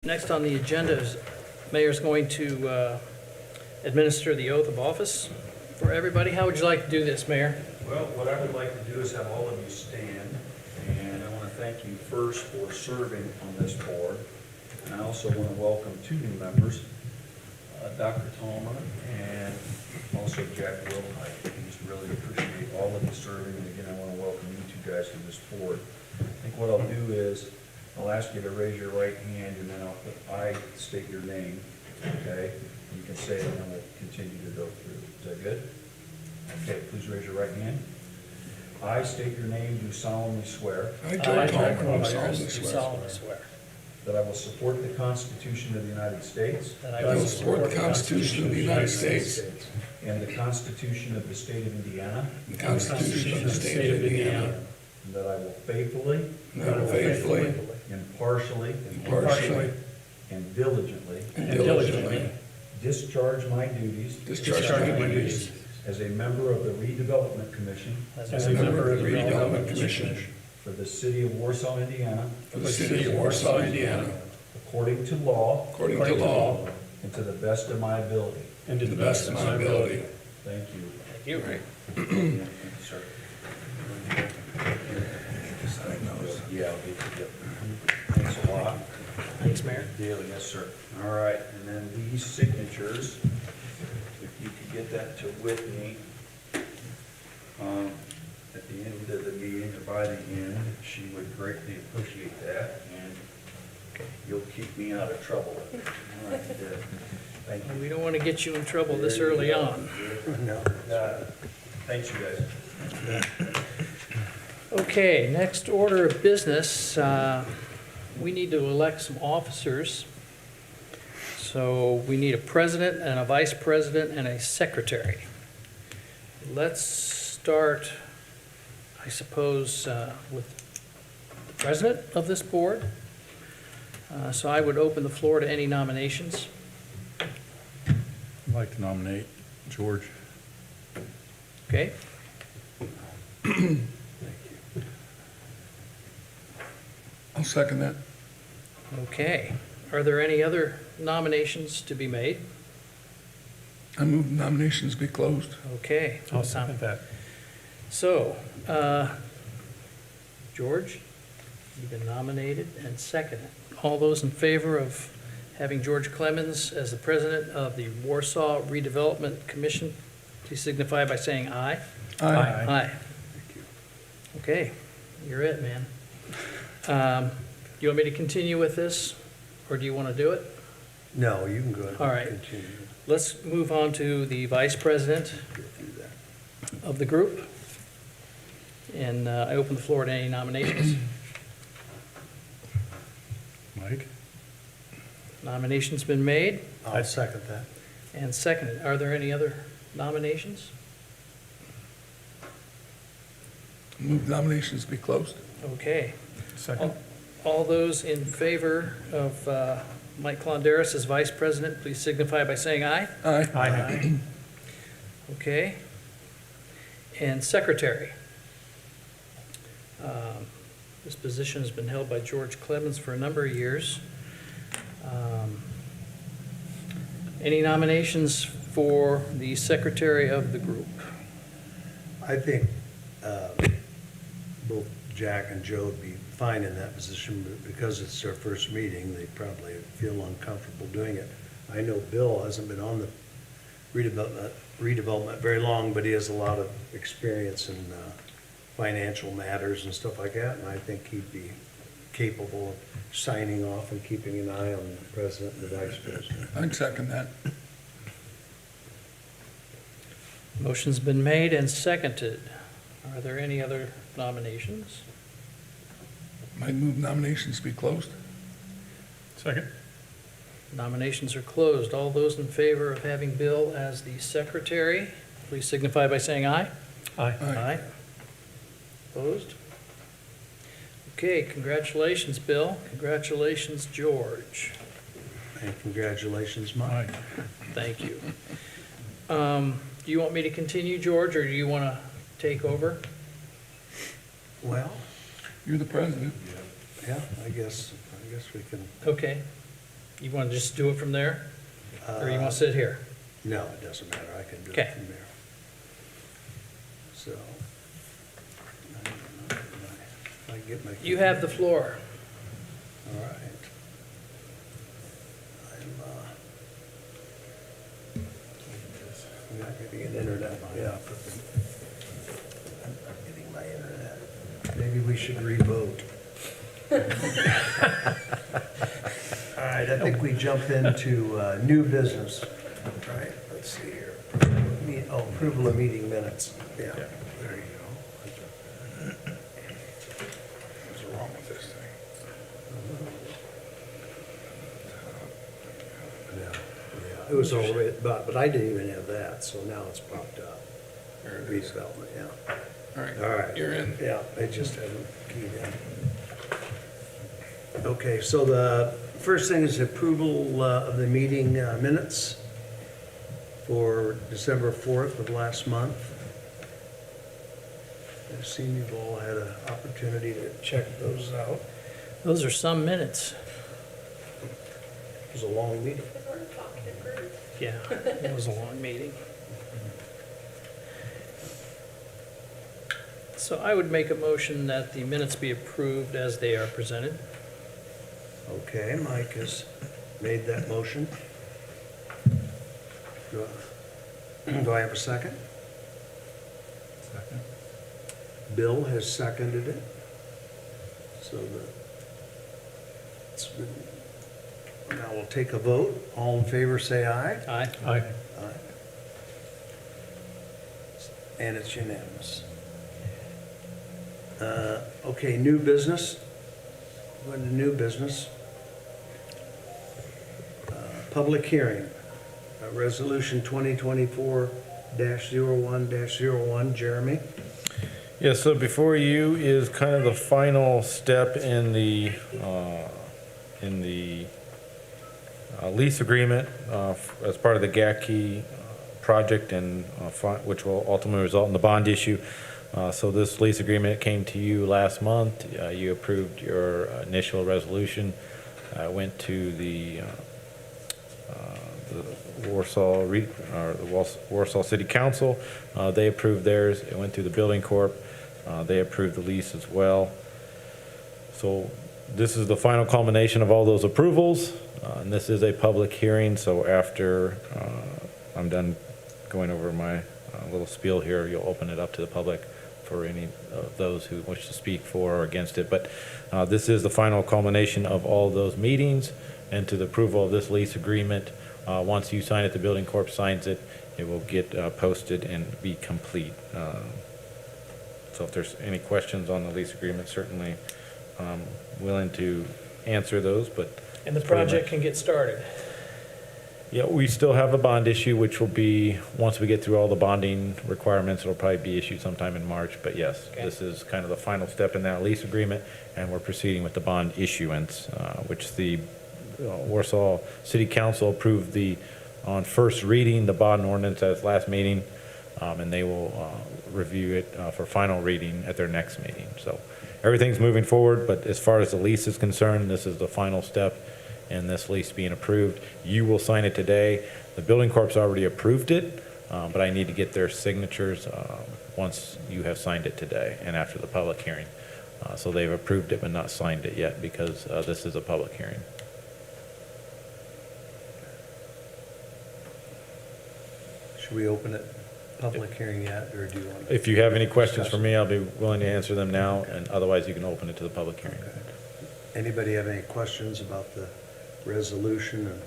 Next on the agenda is Mayor's going to administer the oath of office for everybody. How would you like to do this, Mayor? Well, what I would like to do is have all of you stand, and I want to thank you first for serving on this board. And I also want to welcome two new members, Dr. Tolmer and also Jack Wilhite. I just really appreciate all of you serving, and again, I want to welcome you two guys to this board. I think what I'll do is, I'll ask you to raise your right hand, and then I state your name, okay? You can say it, and then we'll continue to go through. Is that good? Okay, please raise your right hand. I state your name, do solemnly swear I, Jack Tolmer, do solemnly swear that I will support the Constitution of the United States that I will support the Constitution of the United States and the Constitution of the State of Indiana, and the Constitution of the State of Indiana, and that I will faithfully, and that I will faithfully, impartially, and diligently discharge my duties discharge my duties as a member of the Redevelopment Commission as a member of the Redevelopment Commission for the City of Warsaw, Indiana, for the City of Warsaw, Indiana, according to law according to law and to the best of my ability. and to the best of my ability. Thank you. Thank you. Right. Thank you, sir. Yeah, I'll get you. Thanks a lot. Thanks, Mayor. Deal, yes, sir. All right, and then these signatures, if you could get that to Whitney at the end of the meeting, or by the end, she would greatly appreciate that, and you'll keep me out of trouble. All right, good. Thank you. We don't want to get you in trouble this early on. No. Thanks, you guys. Okay, next order of business, we need to elect some officers. So we need a president and a vice president and a secretary. Let's start, I suppose, with the president of this board. So I would open the floor to any nominations. I'd like to nominate George. Okay? I'll second that. Okay. Are there any other nominations to be made? I move nominations be closed. Okay. I'll second that. So, George, you've been nominated and seconded. All those in favor of having George Clemens as the president of the Warsaw Redevelopment Commission, please signify by saying aye. Aye. Aye. Okay, you're it, man. Do you want me to continue with this, or do you want to do it? No, you can go ahead. All right. and continue. Let's move on to the vice president Go through that. of the group. And I open the floor to any nominations. Mike? Nominations been made I'll second that. and seconded. Are there any other nominations? Move nominations be closed. Okay. Second. All those in favor of Mike Klonderis as vice president, please signify by saying aye. Aye. Aye. Okay. And secretary. This position has been held by George Clemens for a number of years. Any nominations for the secretary of the group? I think both Jack and Joe would be fine in that position, but because it's their first meeting, they probably feel uncomfortable doing it. I know Bill hasn't been on the redevelopment very long, but he has a lot of experience in financial matters and stuff like that, and I think he'd be capable of signing off and keeping an eye on the president and the vice president. I'd second that. Motion's been made and seconded. Are there any other nominations? I'd move nominations be closed. Second. Nominations are closed. All those in favor of having Bill as the secretary, please signify by saying aye. Aye. Aye. Opposed? Okay, congratulations, Bill. Congratulations, George. And congratulations, Mike. Mike. Thank you. Do you want me to continue, George, or do you want to take over? Well, You're the president. yeah, I guess we can. Okay. You want to just do it from there? Or you want to sit here? No, it doesn't matter, I can do Okay. it from there. So. If I get my. You have the floor. All right. I'm not getting an internet, yeah. I'm getting my internet. Maybe we should revote. All right, I think we jump into new business. All right, let's see here. Approval of meeting minutes. Yeah, there you go. What's wrong with this thing? Yeah, it was already, but I didn't even have that, so now it's popped up. There it is. Redevelopment, yeah. All right. All right. You're in. Yeah, I just haven't keyed in. Okay, so the first thing is approval of the meeting minutes for December 4th of last month. I've seen you've all had an opportunity to check those out. Those are some minutes. It was a long meeting. Yeah, it was a long meeting. So I would make a motion that the minutes be approved as they are presented. Okay, Mike has made that motion. Do I have a second? Second. Bill has seconded it. So it's been, now we'll take a vote. All in favor, say aye. Aye. Aye. Aye. And it's unanimous. Okay, new business. Going to new business. Public hearing. Resolution 2024-01-01. Jeremy? Yeah, so before you is kind of the final step in the lease agreement as part of the GACI project, and which will ultimately result in the bond issue. So this lease agreement came to you last month. You approved your initial resolution. Went to the Warsaw City Council. They approved theirs. It went through the Building Corp. They approved the lease as well. So this is the final culmination of all those approvals. And this is a public hearing, so after I'm done going over my little spiel here, you'll open it up to the public for any of those who wish to speak for or against it. But this is the final culmination of all those meetings and to the approval of this lease agreement. Once you sign it, the Building Corp signs it, it will get posted and be complete. So if there's any questions on the lease agreement, certainly willing to answer those, but. And the that's pretty project much- can get started. Yeah, we still have a bond issue, which will be, once we get through all the bonding requirements, it'll probably be issued sometime in March. But yes, Okay. this is kind of the final step in that lease agreement, and we're proceeding with the bond issuance, which the Warsaw City Council approved on first reading, the bond ordinance at its last meeting, and they will review it for final reading at their next meeting. So everything's moving forward, but as far as the lease is concerned, this is the final step in this lease being approved. You will sign it today. The Building Corp's already approved it, but I need to get their signatures once you have signed it today and after the public hearing. So they've approved it but not signed it yet because this is a public hearing. Should we open it, public hearing yet, or do you want to? If you have any questions for me, I'll be willing to answer them now, and otherwise you can open it to the public hearing. Okay. Anybody have any questions about the resolution?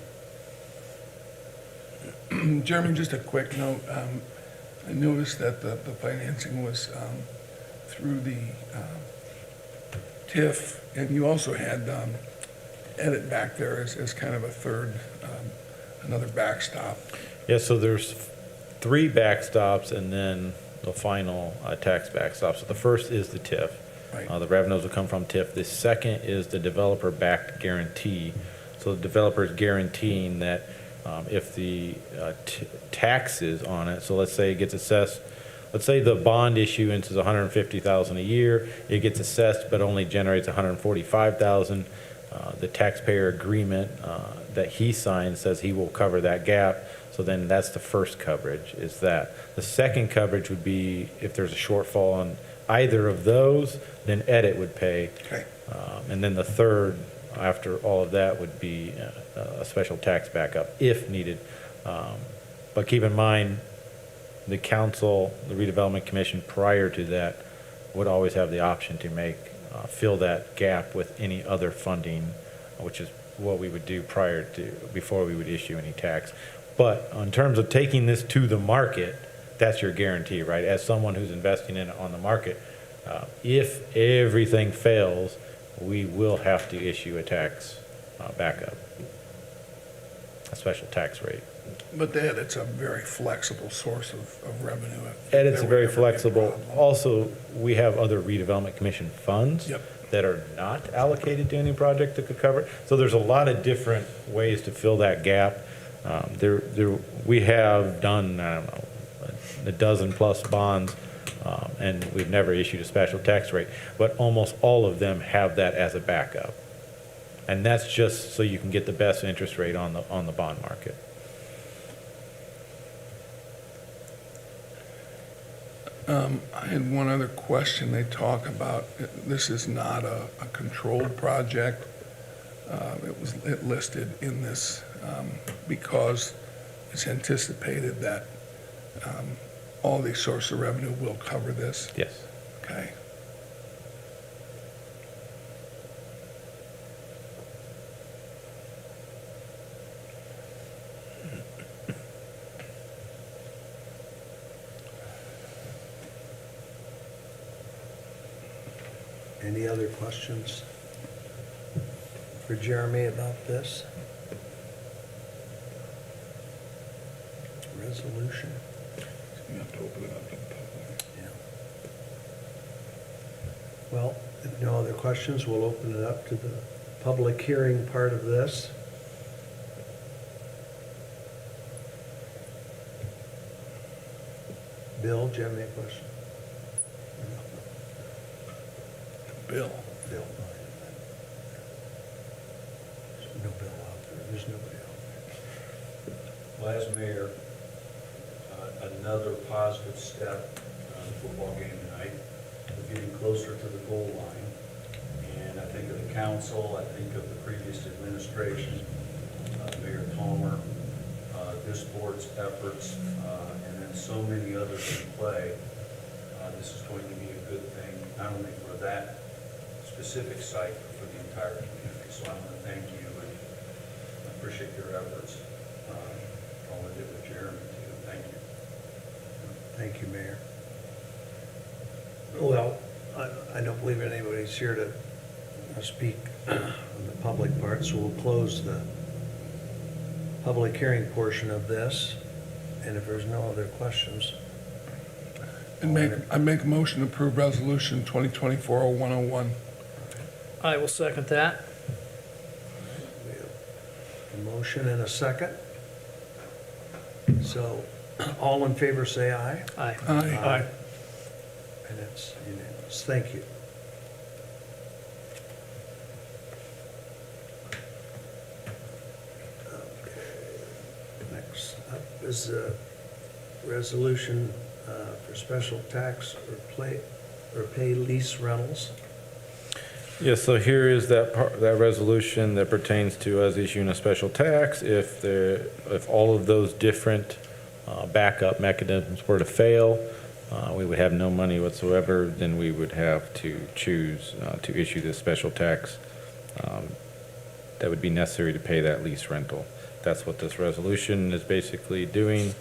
Jeremy, just a quick note. I noticed that the financing was through the TIF, and you also had edit back there as kind of a third, another backstop. Yeah, so there's 3 backstops and then the final tax backstop. So the first is the TIF. Right. The revenues will come from TIF. The second is the developer-backed guarantee. So the developer is guaranteeing that if the taxes on it, so let's say it gets assessed, let's say the bond issuance is $150,000 a year, it gets assessed but only generates $145,000. The taxpayer agreement that he signed says he will cover that gap. So then that's the first coverage, is that. The second coverage would be if there's a shortfall on either of those, then Edit would pay. Okay. And then the third, after all of that, would be a special tax backup if needed. But keep in mind, the council, the redevelopment commission prior to that would always have the option to fill that gap with any other funding, which is what we would do before we would issue any tax. But in terms of taking this to the market, that's your guarantee, right? As someone who's investing in it on the market, if everything fails, we will have to issue a tax backup, a special tax rate. But that, it's a very flexible source of revenue. And it's There would very ever be a flexible. problem. Also, we have other redevelopment commission funds Yep. that are not allocated to any project that could cover it. So there's a lot of different ways to fill that gap. We have done, I don't know, a dozen plus bonds, and we've never issued a special tax rate, but almost all of them have that as a backup. And that's just so you can get the best interest rate on the bond market. I had one other question. They talk about, this is not a controlled project. It listed in this because it's anticipated that all these sources of revenue will cover this. Yes. Okay. Any other questions for Jeremy about this? Resolution? You have to open it up to the public. Yeah. Well, if no other questions, we'll open it up to the public hearing part of this. Bill, do you have any questions? Bill. Bill. There's no Bill out there. There's nobody out there. Well, as mayor, another positive step on the football game tonight. We're getting closer to the goal line. And I think of the council, I think of the previous administration, Mayor Palmer, this board's efforts, and then so many others in play. This is going to be a good thing, not only for that specific site, but for the entire community. So I want to thank you and appreciate your efforts. All I did with Jeremy too. Thank you. Thank you, Mayor. Well, I don't believe anybody's here to speak on the public part, so we'll close the public hearing portion of this. And if there's no other questions, I make a motion to approve resolution 2024-0101. I will second that. we have a motion and a second. So all in favor, say aye. Aye. Aye. And it's unanimous. Thank you. Okay. Next up is a resolution for special tax or pay lease rentals. Yes, so here is that resolution that pertains to us issuing a special tax. If all of those different backup mechanisms were to fail, we would have no money whatsoever, then we would have to choose to issue this special tax that would be necessary to pay that lease rental. That's what this resolution is basically doing.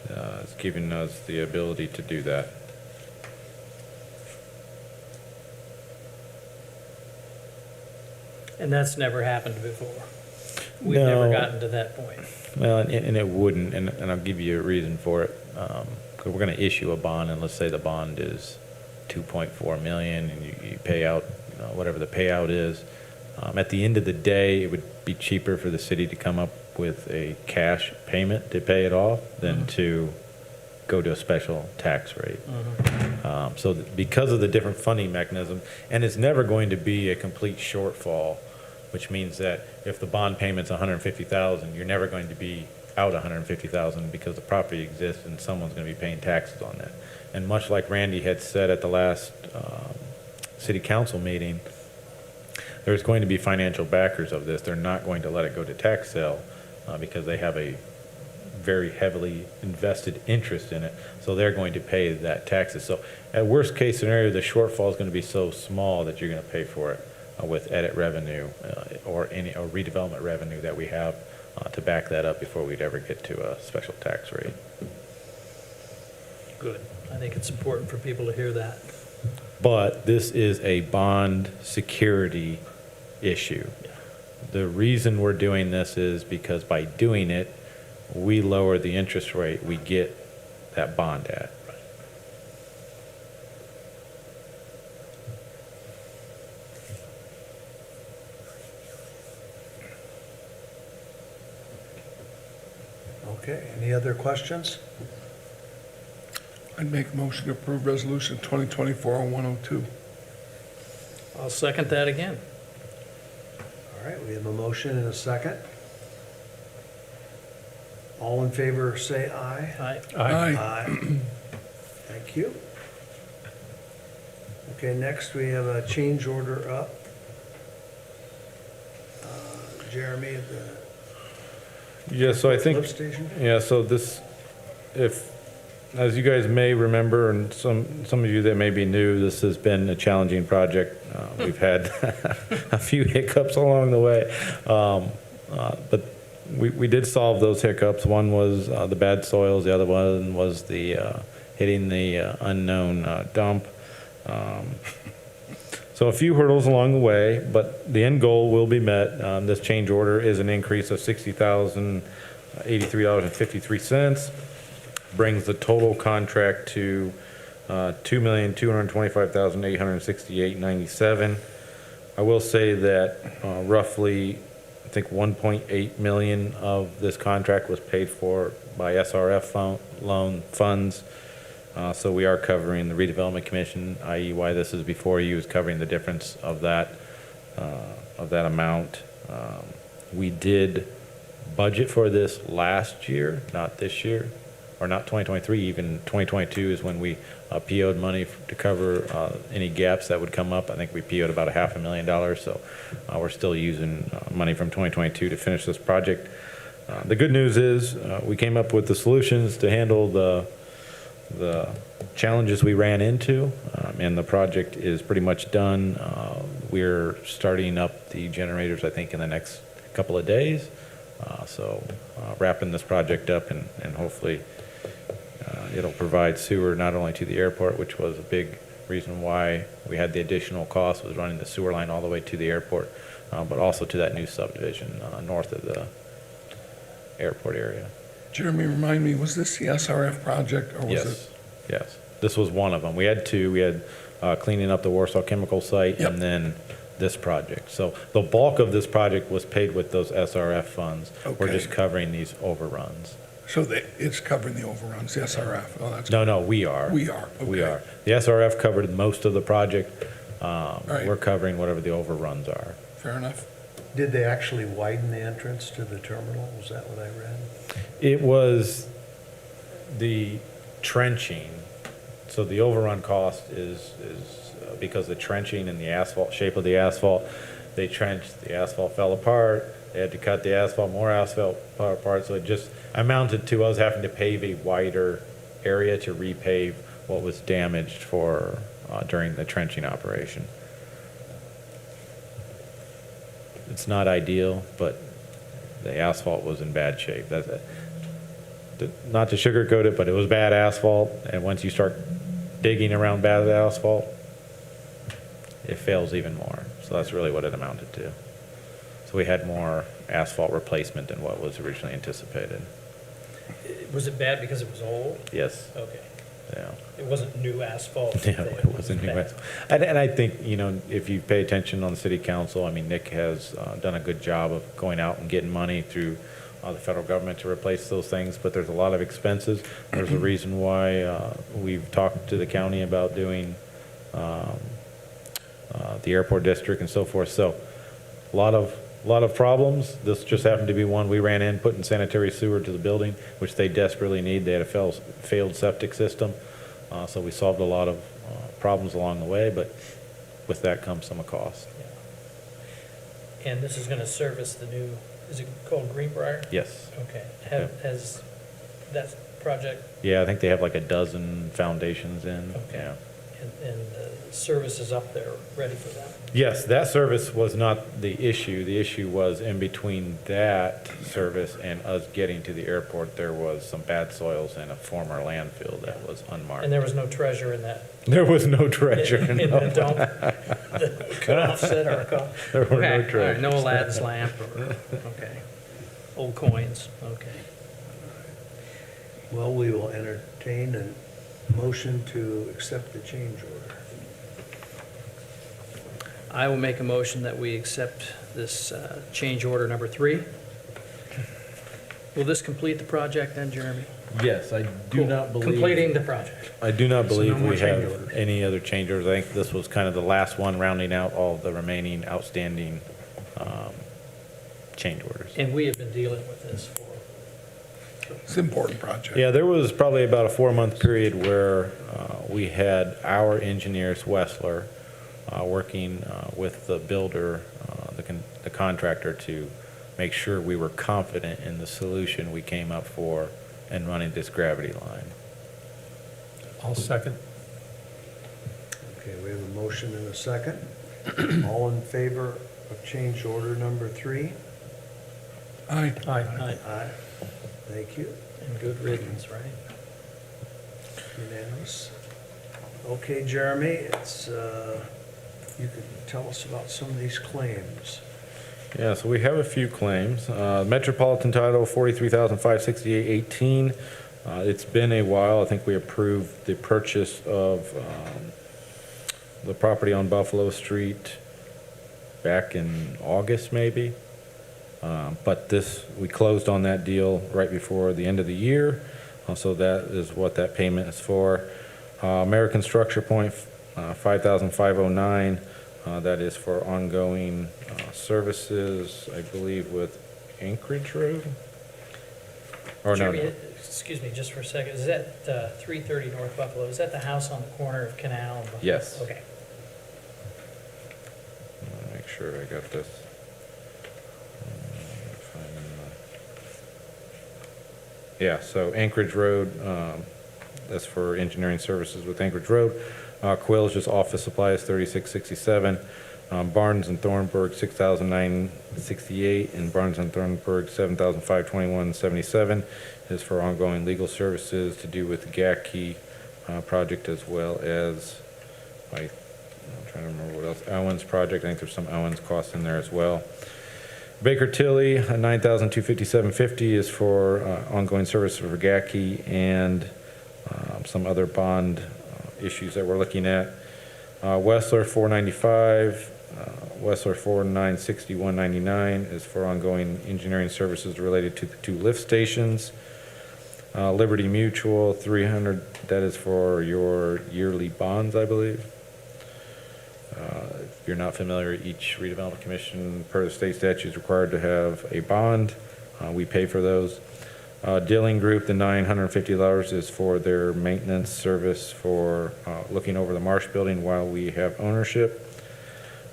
It's giving us the ability to do that. And that's never happened before. We've never No. gotten to that point. Well, and it wouldn't, and I'll give you a reason for it. 'Cause we're going to issue a bond, and let's say the bond is 2.4 million, and you pay out, whatever the payout is. At the end of the day, it would be cheaper for the city to come up with a cash payment to pay it off than to go to a special tax rate. So because of the different funding mechanism, and it's never going to be a complete shortfall which means that if the bond payment's $150,000, you're never going to be out $150,000 because the property exists and someone's going to be paying taxes on that. And much like Randy had said at the last city council meeting, there's going to be financial backers of this. They're not going to let it go to tax sale because they have a very heavily invested interest in it. So they're going to pay that taxes. So at worst case scenario, the shortfall is going to be so small that you're going to pay for it with edit revenue or redevelopment revenue that we have to back that up before we'd ever get to a special tax rate. Good. I think it's important for people to hear that. But this is a bond security issue. The reason we're doing this is because by doing it, we lower the interest rate we get that bond at. Okay, any other questions? I'd make a motion to approve resolution 2024-0102. I'll second that again. All right, we have a motion and a second. All in favor, say aye. Aye. Thank you. Okay, next we have a change order up. Jeremy, at the Yeah, so I think, lift station? yeah, so this, as you guys may remember, and some of you that may be new, this has been a challenging project. We've had a few hiccups along the way. But we did solve those hiccups. One was the bad soils, the other one was the hitting the unknown dump. So a few hurdles along the way, but the end goal will be met. This change order is an increase of $60,083.53, brings the total contract to $2,225,868.97. I will say that roughly, I think 1.8 million of this contract was paid for by SRF loan funds. So we are covering the Redevelopment Commission, i.e. why this is before you, is covering the difference of that amount. We did budget for this last year, not this year, or not 2023, even 2022 is when we PO'd money to cover any gaps that would come up. I think we PO'd about $500,000, so we're still using money from 2022 to finish this project. The good news is we came up with the solutions to handle the challenges we ran into, and the project is pretty much done. We're starting up the generators, I think, in the next couple of days. So wrapping this project up, and hopefully it'll provide sewer not only to the airport, which was a big reason why we had the additional cost, was running the sewer line all the way to the airport, but also to that new subdivision north of the airport area. Jeremy, remind me, was this the SRF project, or was Yes, it? yes. This was one of them. We had two. We had cleaning up the Warsaw Chemical Site, Yep. and then this project. So the bulk of this project was paid with those SRF funds. We're Okay. just covering these overruns. So it's covering the overruns, the SRF? Oh, that's. No, we are. We are, We okay. are. The SRF covered most of the project. Right. We're covering whatever the overruns are. Fair enough. Did they actually widen the entrance to the terminal? Was that what I read? It was the trenching. So the overrun cost is because the trenching and the asphalt, shape of the asphalt, they trenched, the asphalt fell apart, they had to cut the asphalt, more asphalt fell apart, so it just amounted to us having to pave a wider area to repave what was damaged for, during the trenching operation. It's not ideal, but the asphalt was in bad shape. That's it. Not to sugarcoat it, but it was bad asphalt, and once you start digging around bad asphalt, it fails even more. So that's really what it amounted to. So we had more asphalt replacement than what was originally anticipated. Was it bad because it was old? Yes, Okay. yeah. It wasn't new asphalt? Yeah, it wasn't new bad. asphalt. And I think, if you pay attention on the city council, I mean, Nick has done a good job of going out and getting money through the federal government to replace those things, but there's a lot of expenses. There's a reason why we've talked to the county about doing the airport district and so forth. So A lot of problems. This just happened to be one we ran in, putting sanitary sewer to the building, which they desperately need. They had a failed septic system. So we solved a lot of problems along the way, but with that comes some cost. And this is going to service the new, is it called Greenbrier? Yes. Okay. Yeah. Has that project Yeah, I think they have like a dozen foundations in. Okay. Yeah. and the services up there ready for that? Yes, that service was not the issue. The issue was in between that service and us getting to the airport, there was some bad soils in a former landfill that was unmarked. And there was no treasure in that? There was no treasure. In no. the dump? That could offset our cost? There were no Okay, all right, treasures. no Aladdin's lamp, okay. Old coins, okay. Well, we will entertain a motion to accept the change order. I will make a motion that we accept this change order number 3. Will this complete the project then, Jeremy? Yes, I do Cool. not believe. Completing the project. I do not So no believe more we change have orders. any other change orders. I think this was kind of the last one, rounding out all of the remaining outstanding change orders. And we have been dealing with this for, It's an important project. Yeah, there was probably about a 4-month period where we had our engineers, Wessler, working with the builder, the contractor, to make sure we were confident in the solution we came up for in running this gravity line. I'll second. Okay, we have a motion and a second. All in favor of change order number 3? Aye. Aye. Aye. Thank you. and good riddance, right? Unanimous. Okay, Jeremy, it's, you could tell us about some of these claims. Yeah, so we have a few claims. Metropolitan Title, 43,568.18. It's been a while. I think we approved the purchase of the property on Buffalo Street back in August, maybe. But we closed on that deal right before the end of the year. So that is what that payment is for. American Structure Point, 5,509. That is for ongoing services, I believe, with Anchorage Road? Or no, Jeremy, no. excuse me, just for a second, is that 330 North Buffalo, is that the house on the corner of Canal and Buffalo? Yes. Okay. Let me make sure I got this. Yeah, so Anchorage Road, that's for engineering services with Anchorage Road. Quill's just office supplies, 3667. Barnes and Thornburg, 6,968, and Barnes and Thornburg, 7,521.77 is for ongoing legal services to do with the GACI project, as well as, I'm trying to remember what else, Owens project. I think there's some Owens costs in there as well. Baker Tilly, 9,257.50 is for ongoing services for GACI and some other bond issues that we're looking at. Wessler, 495. Wessler 4961.99 is for ongoing engineering services related to the 2 lift stations. Liberty Mutual, 300, that is for your yearly bonds, I believe. If you're not familiar, each redevelopment commission per the state statute is required to have a bond. We pay for those. Dilling Group, the $950 is for their maintenance service for looking over the Marsh building while we have ownership.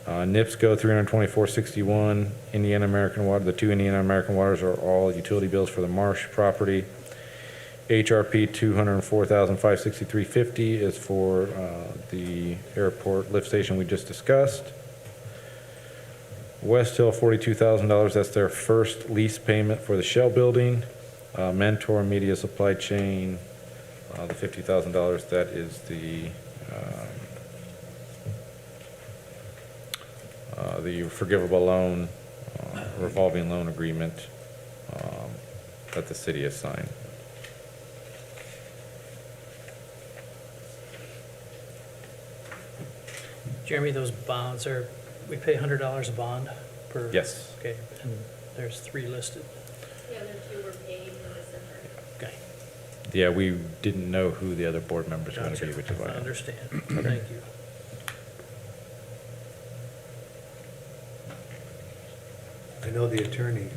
NIPSCO, $324.61. Indiana American Water, the 2 Indiana American Waters are all utility bills for the Marsh property. HRP, $204,563.50 is for the airport lift station we just discussed. West Hill, $42,000. That's their first lease payment for the Shell building. Mentor Media Supply Chain, the $50,000. That is the forgivable loan, revolving loan agreement that the city has signed. Jeremy, those bonds are, we pay $100 a bond per? Yes. Okay, and there's 3 listed. The other 2 were paid in December. Okay. Yeah, we didn't know who the other board members were going to Gotcha. be, which is why. I understand. Thank you. know the attorney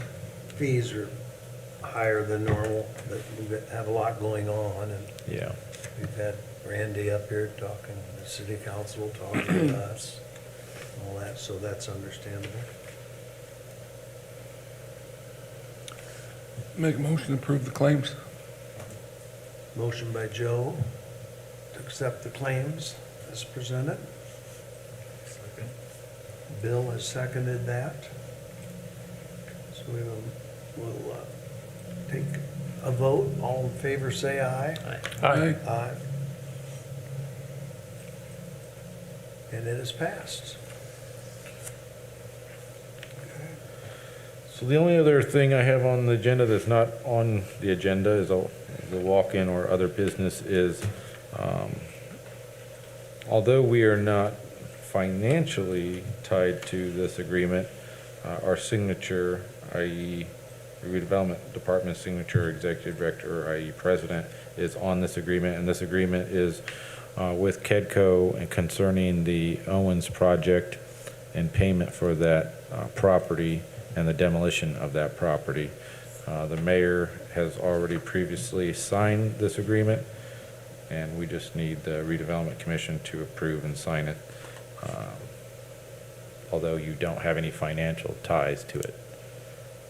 fees are higher than normal, but we have a lot going on, and Yeah. we've had Randy up here talking, the city council talking to us, all that, so that's understandable. Make a motion to approve the claims. Motion by Joe to accept the claims as presented. Bill has seconded that. So we'll take a vote. All in favor, say aye. Aye. Aye. And it is passed. So the only other thing I have on the agenda that's not on the agenda is the walk-in or other business is, although we are not financially tied to this agreement, our signature, i.e. the redevelopment department signature, executive director, i.e. president, is on this agreement, and this agreement is with KEDCO and concerning the Owens project and payment for that property and the demolition of that property. The mayor has already previously signed this agreement, and we just need the redevelopment commission to approve and sign it, although you don't have any financial ties to it.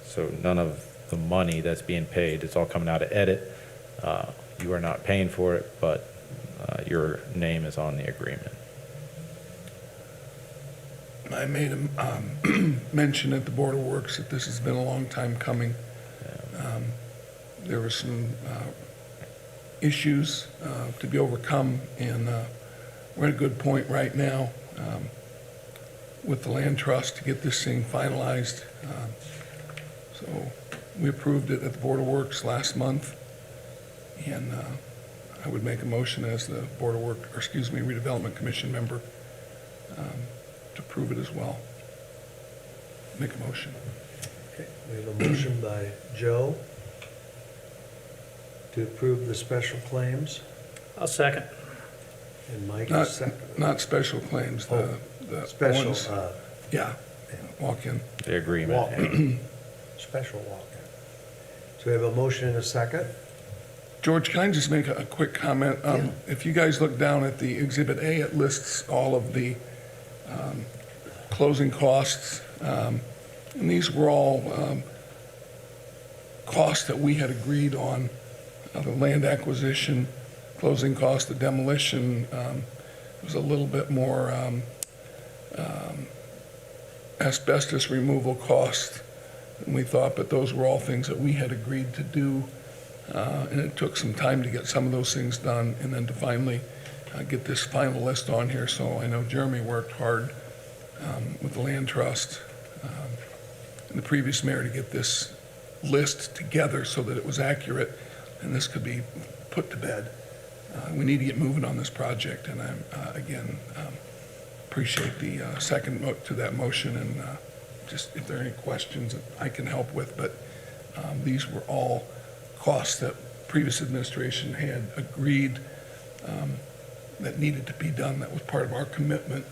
So none of the money that's being paid, it's all coming out of edit. You are not paying for it, but your name is on the agreement. I made a mention at the Board of Works that this has been a long time coming. There were some issues to be overcome, and we're at a good point right now with the land trust to get this thing finalized. So we approved it at the Board of Works last month, and I would make a motion as the Board of Work, or excuse me, Redevelopment Commission member to approve it as well. Make a motion. Okay, we have a motion by Joe to approve the special claims, I'll second. and Mike Not, is second. not special claims, the Special, ones- yeah, walk-in. The agreement. walk-in, special walk-in. So we have a motion and a second. George, can I just make a quick comment? Yeah. If you guys look down at the Exhibit A, it lists all of the closing costs. And these were all costs that we had agreed on, the land acquisition, closing cost, the demolition. Was a little bit more asbestos removal cost than we thought, but those were all things that we had agreed to do. And it took some time to get some of those things done, and then to finally get this final list on here. So I know Jeremy worked hard with the land trust and the previous mayor to get this list together so that it was accurate and this could be put to bed. We need to get moving on this project, and I, again, appreciate the second to that motion, and just if there are any questions that I can help with, but these were all costs that previous administration had agreed that needed to be done. That was part of our commitment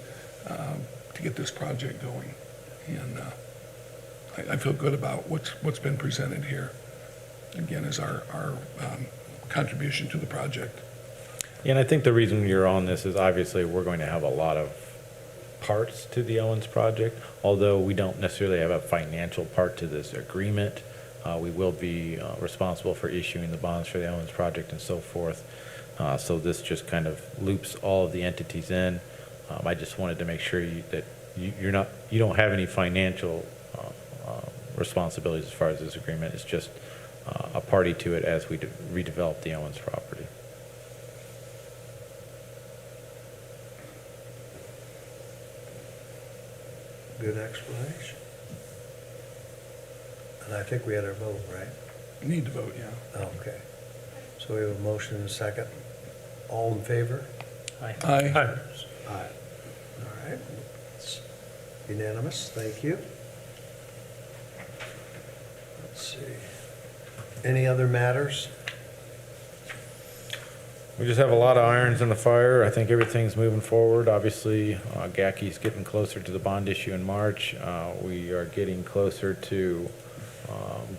to get this project going. And I feel good about what's been presented here, again, as our contribution to the project. And I think the reason you're on this is obviously we're going to have a lot of parts to the Owens project, although we don't necessarily have a financial part to this agreement. We will be responsible for issuing the bonds for the Owens project and so forth. So this just kind of loops all of the entities in. I just wanted to make sure that you don't have any financial responsibilities as far as this agreement. It's just a party to it as we redevelop the Owens property. Good explanation. And I think we had our vote, right? Need to vote, yeah. Okay. So we have a motion and a second. All in favor? Aye. Aye. Aye. Aye. All right. It's unanimous. Thank you. Let's see. Any other matters? We just have a lot of irons in the fire. I think everything's moving forward. Obviously, GACI's getting closer to the bond issue in March. We are getting closer to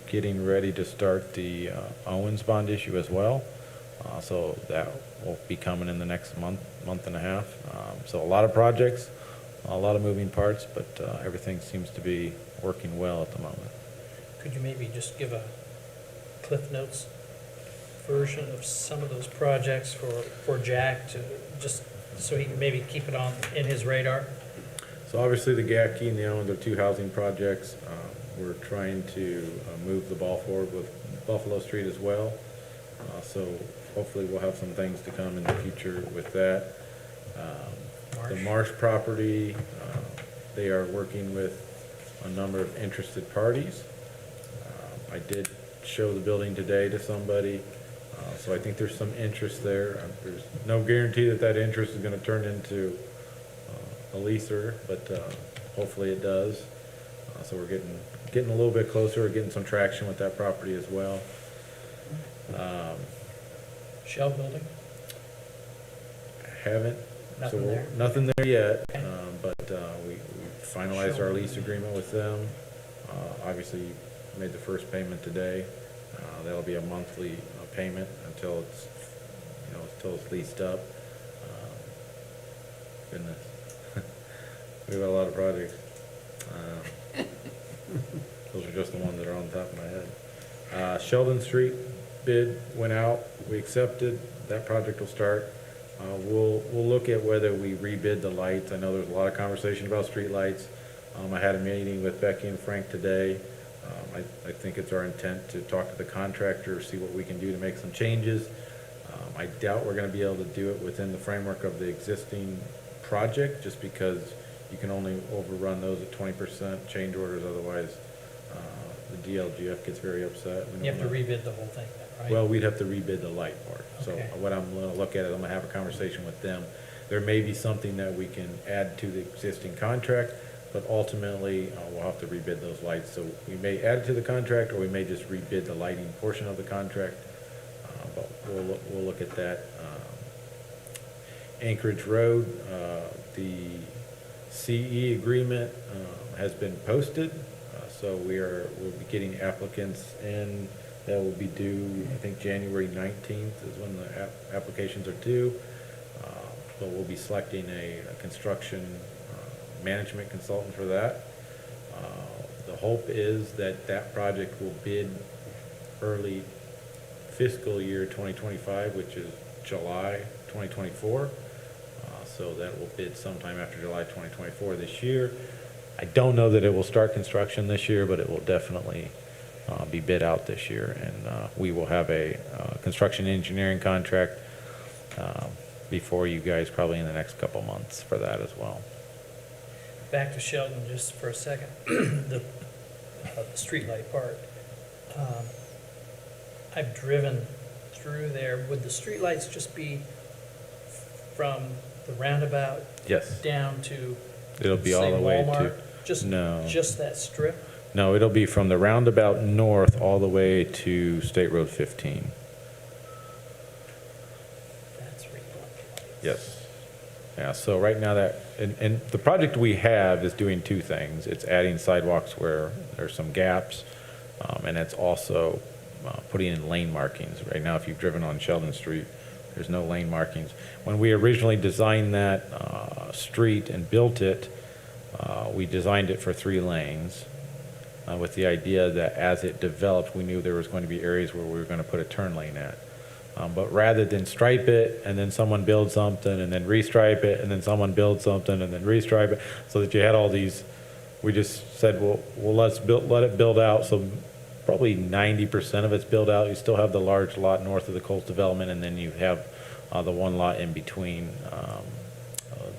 getting ready to start the Owens bond issue as well. So that will be coming in the next month and a half. So a lot of projects, a lot of moving parts, but everything seems to be working well at the moment. Could you maybe just give a Cliff Notes version of some of those projects for Jack to, just so he can maybe keep it on in his radar? So obviously the GACI and the Owens are two housing projects. We're trying to move the ball forward with Buffalo Street as well. So hopefully we'll have some things to come in the future with that. The Marsh property, they are working with a number of interested parties. I did show the building today to somebody, so I think there's some interest there. There's no guarantee that that interest is going to turn into a leaser, but hopefully it does. So we're getting a little bit closer, we're getting some traction with that property as well. Shell building? Haven't. Nothing there? Nothing there yet, Okay. but we finalized our lease agreement with them. Obviously, made the first payment today. That'll be a monthly payment until it's leased up. Goodness, we've got a lot of projects. Those are just the ones that are on the top of my head. Sheldon Street bid went out. We accepted. That project will start. We'll look at whether we rebid the lights. I know there's a lot of conversation about street lights. I had a meeting with Becky and Frank today. I think it's our intent to talk to the contractor, see what we can do to make some changes. I doubt we're going to be able to do it within the framework of the existing project, just because you can only overrun those at 20% change orders. Otherwise, the DLGF gets very upset. You have to rebid the whole thing then, right? Well, we'd have to rebid the light part. So Okay. what I'm going to look at is I'm going to have a conversation with them. There may be something that we can add to the existing contract, but ultimately we'll have to rebid those lights. So we may add it to the contract, or we may just rebid the lighting portion of the contract. But we'll look at that. Anchorage Road, the CE agreement has been posted. So we'll be getting applicants in. That will be due, I think, January 19th is when the applications are due. But we'll be selecting a construction management consultant for that. The hope is that that project will bid early fiscal year 2025, which is July 2024. So that will bid sometime after July 2024 this year. I don't know that it will start construction this year, but it will definitely be bid out this year, and we will have a construction engineering contract before you guys, probably in the next couple months for that as well. Back to Sheldon just for a second, the streetlight part. I've driven through there. Would the streetlights just be from the roundabout Yes, down to, it'll be all say, the way Walmart? to, no. Just that strip? No, it'll be from the roundabout north all the way to State Road 15. That's where you want the lights. Yes. Yeah, so right now and the project we have is doing two things. It's adding sidewalks where there's some gaps, and it's also putting in lane markings. Right now, if you've driven on Sheldon Street, there's no lane markings. When we originally designed that street and built it, we designed it for 3 lanes with the idea that as it developed, we knew there was going to be areas where we were going to put a turn lane at. But rather than stripe it and then someone build something and then restripe it and then someone build something and then restripe it, so that you had all these, we just said, well let it build out. So probably 90% of it's built out. You still have the large lot north of the Coles development, and then you have the one lot in between,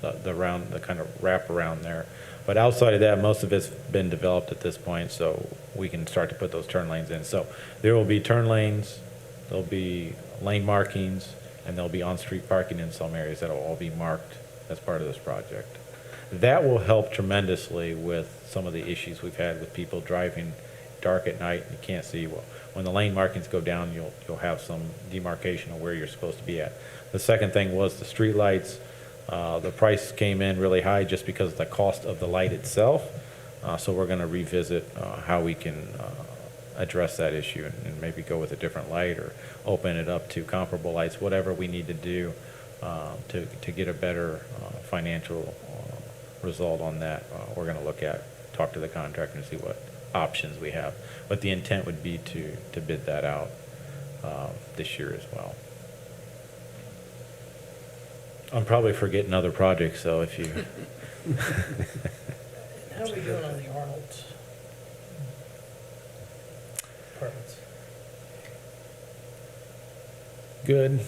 the kind of wrap around there. But outside of that, most of it's been developed at this point, so we can start to put those turn lanes in. So there will be turn lanes, there'll be lane markings, and there'll be on-street parking in some areas that will all be marked as part of this project. That will help tremendously with some of the issues we've had with people driving dark at night and you can't see. Well, when the lane markings go down, you'll have some demarcation of where you're supposed to be at. The second thing was the streetlights. The price came in really high just because of the cost of the light itself. So we're gonna revisit how we can address that issue and maybe go with a different light or open it up to comparable lights, whatever we need to do to get a better financial result on that. We're gonna talk to the contractor and see what options we have. But the intent would be to bid that out this year as well. I'm probably forgetting other projects, so if you, How are we doing on the Arnold's apartments? good.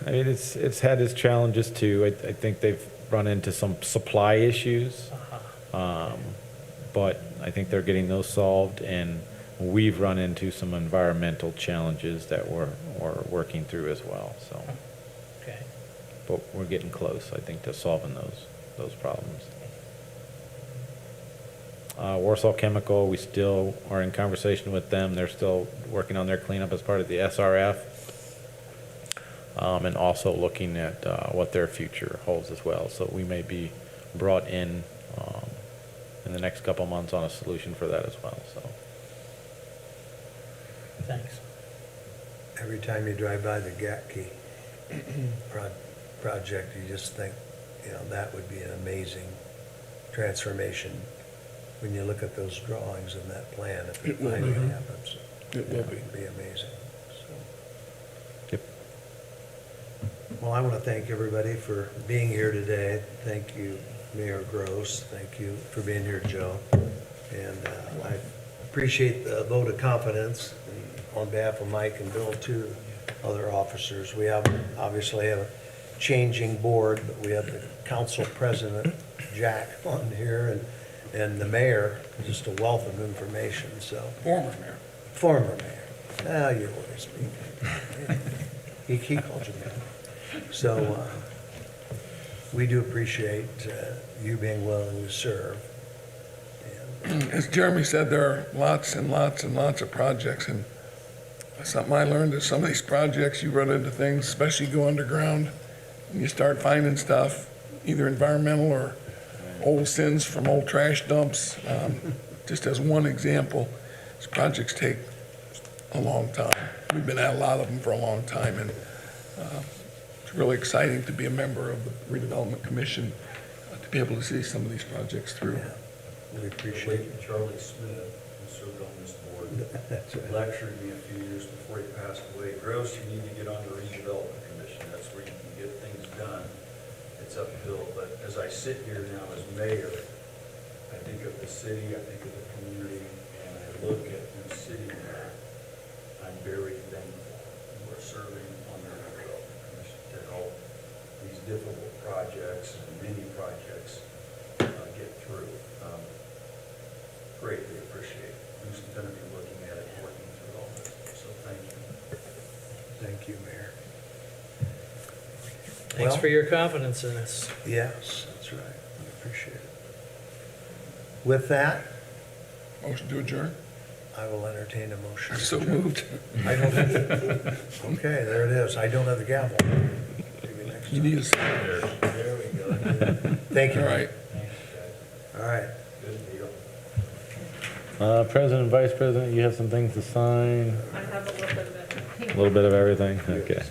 I mean, it's had its challenges too. I think they've run into some supply issues. But I think they're getting those solved, and we've run into some environmental challenges that we're working through as well, so. Okay. But we're getting close, I think, to solving those problems. Warsaw Chemical, we still are in conversation with them. They're still working on their cleanup as part of the SRF. And also looking at what their future holds as well. So we may be brought in the next couple months on a solution for that as well, so. Thanks. Every time you drive by the Gatke project, you just think, that would be an amazing transformation when you look at those drawings and that plan, if it It will finally be. happens. It will be. It'd be amazing, so. Yep. Well, I want to thank everybody for being here today. Thank you, Mayor Gross. Thank you for being here, Joe. And I appreciate the vote of confidence on behalf of Mike and Bill, too, other officers. We obviously have a changing board, but we have the council president, Jack, on here, and the mayor, just a wealth of information, so. Former mayor. Former mayor. You always speak. He called you mayor. So, we do appreciate you being willing to serve. And As Jeremy said, there are lots and lots and lots of projects, and something I learned is some of these projects, you run into things, especially go underground, and you start finding stuff, either environmental or old sins from old trash dumps. Just as one example, these projects take a long time. We've been at a lot of them for a long time, and it's really exciting to be a member of the Redevelopment Commission, to be able to see some of these projects through. yeah, we appreciate Late Charlie Smith, who served on this board, That's right. lectured me a few years before he passed away. Gross, you need to get on the Redevelopment Commission. That's where you can get things done. It's uphill, but as I sit here now as mayor, I think of the city, I think of the community, and I look at who's sitting there. I'm very thankful we're serving on the Redevelopment Commission to help these difficult projects, many projects, get through. Greatly appreciate who's going to be looking at it, working through all this. So thank you. Thank you, Mayor. Thanks Well- for your confidence in us. Yes, that's right. We appreciate it. With that, Motion to adjourn? I will entertain a motion. So moved. I don't, okay, there it is. I don't have the gavel. Maybe next You time. need a second. There we go. Thank you. All right. Thank you, guys. All right. Good deal. President, Vice President, you have some things to sign, I have a little bit of everything. a little bit of everything, okay.